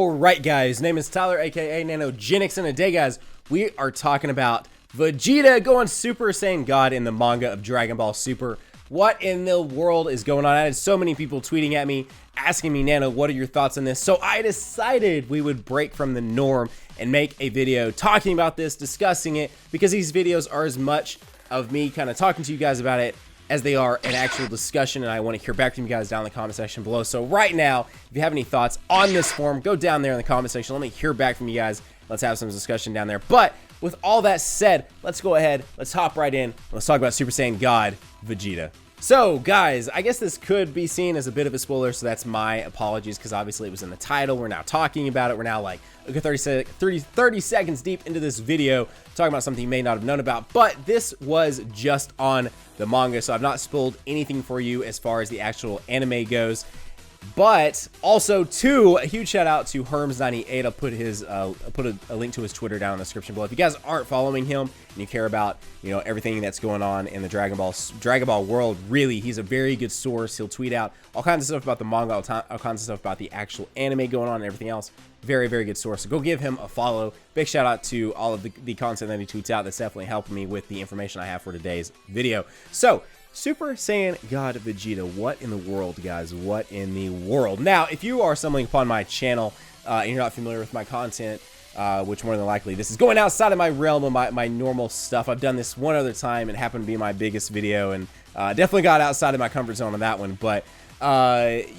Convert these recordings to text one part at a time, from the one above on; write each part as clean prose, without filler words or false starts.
Alright guys, name is Tyler aka Nanogenix, and today guys, we are talking about Vegeta going Super Saiyan God in the manga of Dragon Ball Super. What in the world is going on? I had so many people tweeting at me, asking me, Nano, what are your thoughts on this? So I decided we would break from the norm and make a video talking about this, discussing it, because these videos are as much of me kind of talking to you guys about it as they are an actual discussion, and I want to hear back from you guys down in the comment section below. So right now, if you have any thoughts on this form, go down there in the comment section. Let me hear back from you guys. Let's have some discussion down there. But with all that said, let's go ahead, let's hop right in. Let's talk about Super Saiyan God, Vegeta. So guys, I guess this could be seen as a bit of a spoiler, so that's my apologies, because obviously it was in the title. We're now talking about it. We're now like a good 30 seconds deep into this video, talking about something you may not have known about, but this was just on the manga, so I've not spoiled anything for you as far as the actual anime goes. But also, too, a huge shout out to Herms98. I'll put his put a link to his Twitter down in the description below. If you guys aren't following him and you care about, you know, everything that's going on in the Dragon Ball world, really, he's a very good source. He'll tweet out all kinds of stuff about the manga, all kinds of stuff about the actual anime going on and everything else. Very, very good source. So go give him a follow. Big shout out to all of the content that he tweets out. That's definitely helping me with the information I have for today's video. So, Super Saiyan God Vegeta, what in the world, guys? What in the world? Now, if you are stumbling upon my channel and you're not familiar with my content, which more than likely this is going outside of my realm of my normal stuff. I've done this one other time. It happened to be my biggest video, and definitely got outside of my comfort zone on that one. But,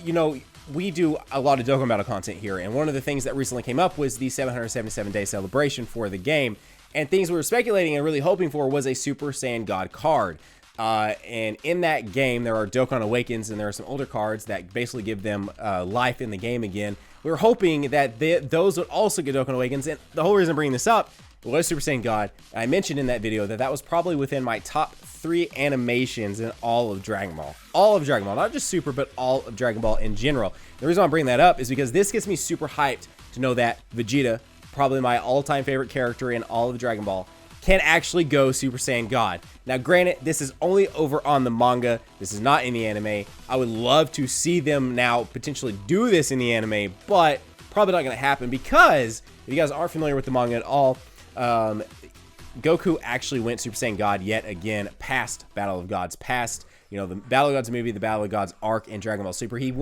you know, we do a lot of Dokkan Battle content here, and one of the things that recently came up was the 777-day celebration for the game, and things we were speculating and really hoping for was a Super Saiyan God card. And in that game, there are Dokkan Awakens, and there are some older cards that basically give them life in the game again. We were hoping that those would also get Dokkan Awakens, and the whole reason I'm bringing this up was Super Saiyan God. I mentioned in that video that that was probably within my top 3 animations in all of Dragon Ball. All of Dragon Ball, not just Super, but all of Dragon Ball in general. The reason I'm bringing that up is because this gets me super hyped to know that Vegeta, probably my all-time favorite character in all of Dragon Ball, can actually go Super Saiyan God. Now, granted, this is only over on the manga. This is not in the anime. I would love to see them now potentially do this in the anime, but probably not going to happen because if you guys aren't familiar with the manga at all, Goku actually went Super Saiyan God yet again past Battle of Gods, past, you know, the Battle of Gods movie, the Battle of Gods arc in Dragon Ball Super. He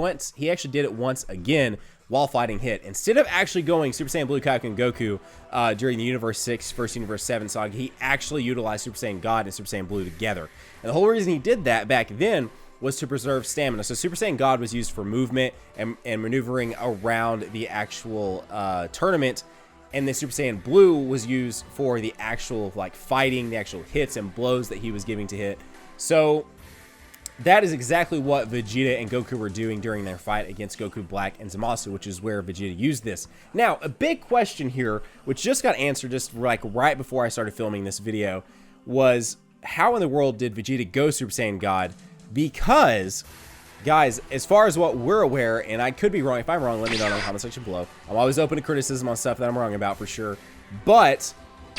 actually did it once again while fighting Hit. Instead of actually going Super Saiyan Blue, Kaioken, Goku during the Universe 6 versus Universe 7 saga, he actually utilized Super Saiyan God and Super Saiyan Blue together. And the whole reason he did that back then was to preserve stamina. So Super Saiyan God was used for movement and maneuvering around the actual tournament, and then Super Saiyan Blue was used for the actual like fighting, the actual hits and blows that he was giving to Hit. So that is exactly what Vegeta and Goku were doing during their fight against Goku Black and Zamasu, which is where Vegeta used this. Now, a big question here, which just got answered just like right before I started filming this video, was how in the world did Vegeta go Super Saiyan God? Because, guys, as far as what we're aware, and I could be wrong, if I'm wrong, let me know in the comment section below. I'm always open to criticism on stuff that I'm wrong about for sure. But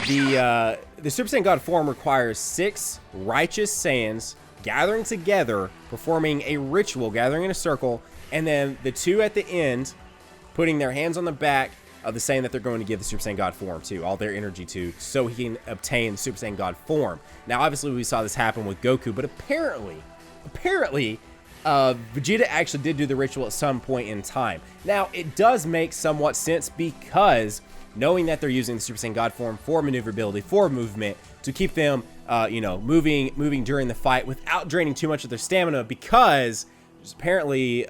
the Super Saiyan God form requires 6 righteous Saiyans gathering together, performing a ritual, gathering in a circle, and then the 2 at the end putting their hands on the back of the Saiyan that they're going to give the Super Saiyan God form to, all their energy to, so he can obtain the Super Saiyan God form. Now, obviously, we saw this happen with Goku, but apparently, Vegeta actually did do the ritual at some point in time. Now, it does make somewhat sense because knowing that they're using the Super Saiyan God form for maneuverability, for movement, to keep them, you know, moving during the fight without draining too much of their stamina, because apparently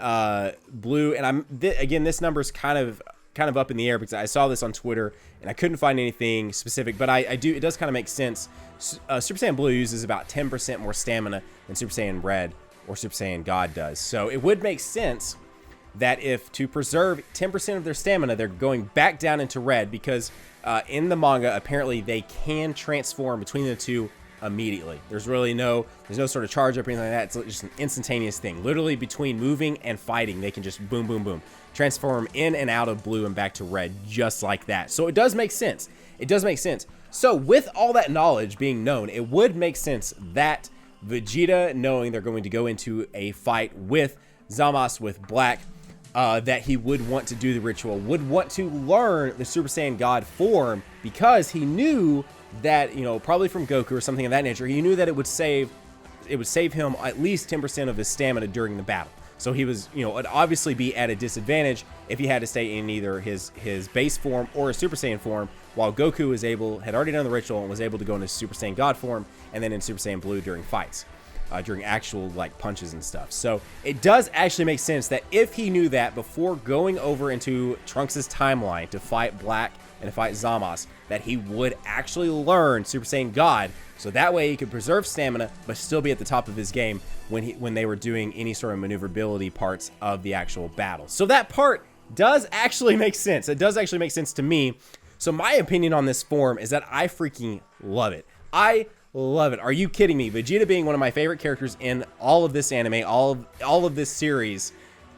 Blue, and again, this number's kind of up in the air because I saw this on Twitter and I couldn't find anything specific, but it does kind of make sense. Super Saiyan Blue uses about 10% more stamina than Super Saiyan Red or Super Saiyan God does. So it would make sense that if to preserve 10% of their stamina, they're going back down into Red, because in the manga, apparently they can transform between the 2 immediately. There's no sort of charge up or anything like that. It's just an instantaneous thing. Literally between moving and fighting, they can just boom, boom, boom, transform in and out of Blue and back to Red just like that. So it does make sense. It does make sense. So with all that knowledge being known, it would make sense that Vegeta, knowing they're going to go into a fight with Zamasu, with Black, that he would want to do the ritual, would want to learn the Super Saiyan God form, because he knew that, you know, probably from Goku or something of that nature, he knew that it would save him at least 10% of his stamina during the battle. So he was, you know, it'd obviously be at a disadvantage if he had to stay in either his base form or a Super Saiyan form, while Goku had already done the ritual and was able to go into Super Saiyan God form and then in Super Saiyan Blue during fights. During actual like punches and stuff. So it does actually make sense that if he knew that before going over into Trunks' timeline to fight Black and to fight Zamos, that he would actually learn Super Saiyan God, so that way he could preserve stamina but still be at the top of his game when they were doing any sort of maneuverability parts of the actual battle. So that part does actually make sense. It does actually make sense to me. So my opinion on this form is that I freaking love it. I love it. Are you kidding me? Vegeta being one of my favorite characters in all of this anime, all of this series,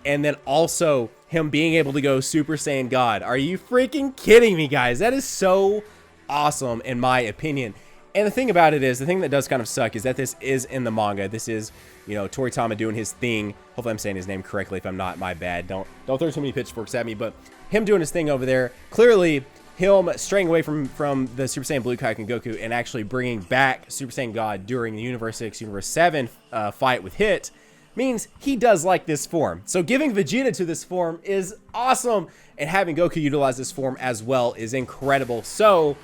and then also him being able to go Super Saiyan God. Are you freaking kidding me, guys? That is so awesome in my opinion. And the thing about it is, the thing that does kind of suck is that this is in the manga. This is, you know, Toritama doing his thing. Hopefully I'm saying his name correctly. If I'm not, my bad. Don't throw too many pitchforks at me, but him doing his thing over there. Clearly him straying away from the Super Saiyan Blue Kaioken Goku and actually bringing back Super Saiyan God during the Universe 6, Universe 7 fight with Hit means he does like this form. So giving Vegeta to this form is awesome, and having Goku utilize this form as well is incredible. So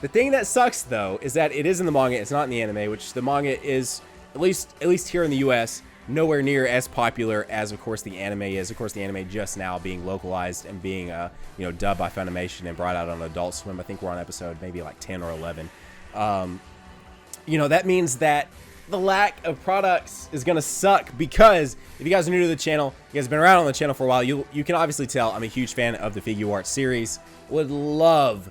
the thing that sucks though is that it is in the manga, it's not in the anime, which the manga is, at least here in the US, nowhere near as popular as of course the anime is. Of course the anime just now being localized and being you know, dubbed by Funimation and brought out on Adult Swim. I think we're on episode maybe like 10 or 11. You know, that means that the lack of products is gonna suck, because if you guys are new to the channel, you guys have been around on the channel for a while, you can obviously tell I'm a huge fan of the Figure Art series. Would love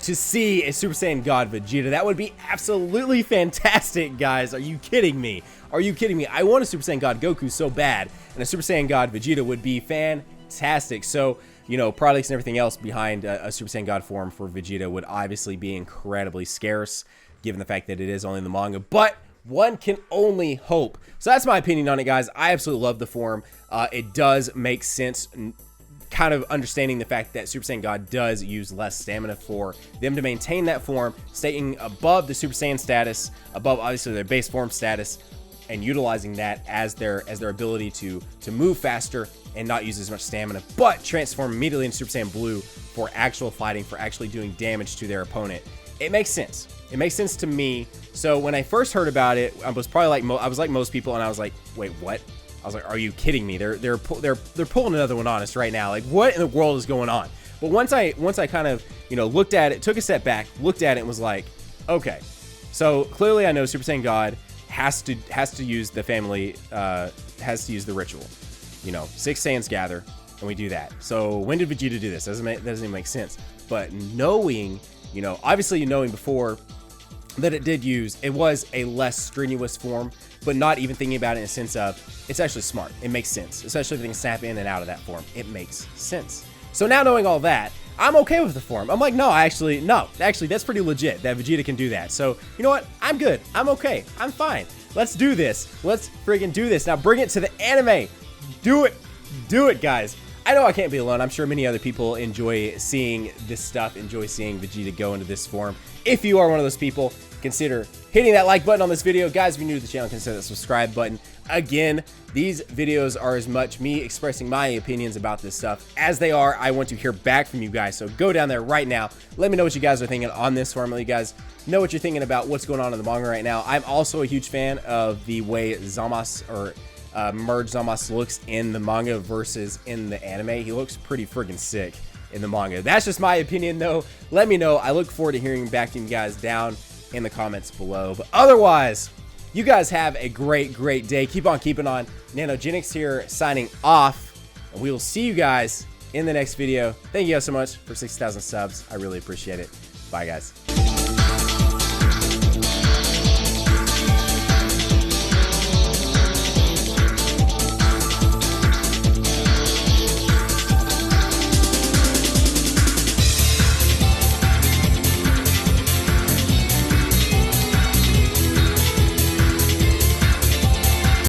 to see a Super Saiyan God Vegeta. That would be absolutely fantastic, guys. Are you kidding me? Are you kidding me? I want a Super Saiyan God Goku so bad, and a Super Saiyan God Vegeta would be fantastic. So, you know, products and everything else behind a Super Saiyan God form for Vegeta would obviously be incredibly scarce, given the fact that it is only in the manga, but one can only hope. So that's my opinion on it, guys. I absolutely love the form. It does make sense, kind of understanding the fact that Super Saiyan God does use less stamina for them to maintain that form, staying above the Super Saiyan status, above obviously their base form status, and utilizing that as their ability to move faster and not use as much stamina, but transform immediately into Super Saiyan Blue for actual fighting, for actually doing damage to their opponent. It makes sense. It makes sense to me. So when I first heard about it, I was probably like I was like most people, and I was like, wait, what? I was like, are you kidding me? They're pulling another one on us right now. Like, what in the world is going on? But once I kind of, you know, looked at it, took a step back, looked at it, and was like, okay, so clearly I know Super Saiyan God has to use the family, has to use the ritual. You know, 6 Saiyans gather, and we do that. So when did Vegeta do this? Doesn't even make sense. But knowing, you know, obviously knowing before that it was a less strenuous form, but not even thinking about it in a sense of, it's actually smart. It makes sense, especially if they can snap in and out of that form. It makes sense. So now knowing all that, I'm okay with the form. I'm like, no, actually, that's pretty legit that Vegeta can do that. So, you know what? I'm good. I'm okay. I'm fine. Let's do this. Let's friggin' do this. Now bring it to the anime. Do it. Do it, guys. I know I can't be alone. I'm sure many other people enjoy seeing this stuff, enjoy seeing Vegeta go into this form. If you are one of those people, consider hitting that like button on this video. Guys, if you're new to the channel, consider that subscribe button. Again, these videos are as much me expressing my opinions about this stuff as they are I want to hear back from you guys. So go down there right now. Let me know what you guys are thinking on this form. Let you guys know what you're thinking about what's going on in the manga right now. I'm also a huge fan of the way Zamos, or Merge Zamos, looks in the manga versus in the anime. He looks pretty friggin' sick in the manga. That's just my opinion though. Let me know. I look forward to hearing back from you guys down in the comments below. But otherwise, you guys have a great day. Keep on keeping on. Nanogenix here, signing off, and we will see you guys in the next video. Thank you guys so much for 60,000 subs. I really appreciate it. Bye, guys.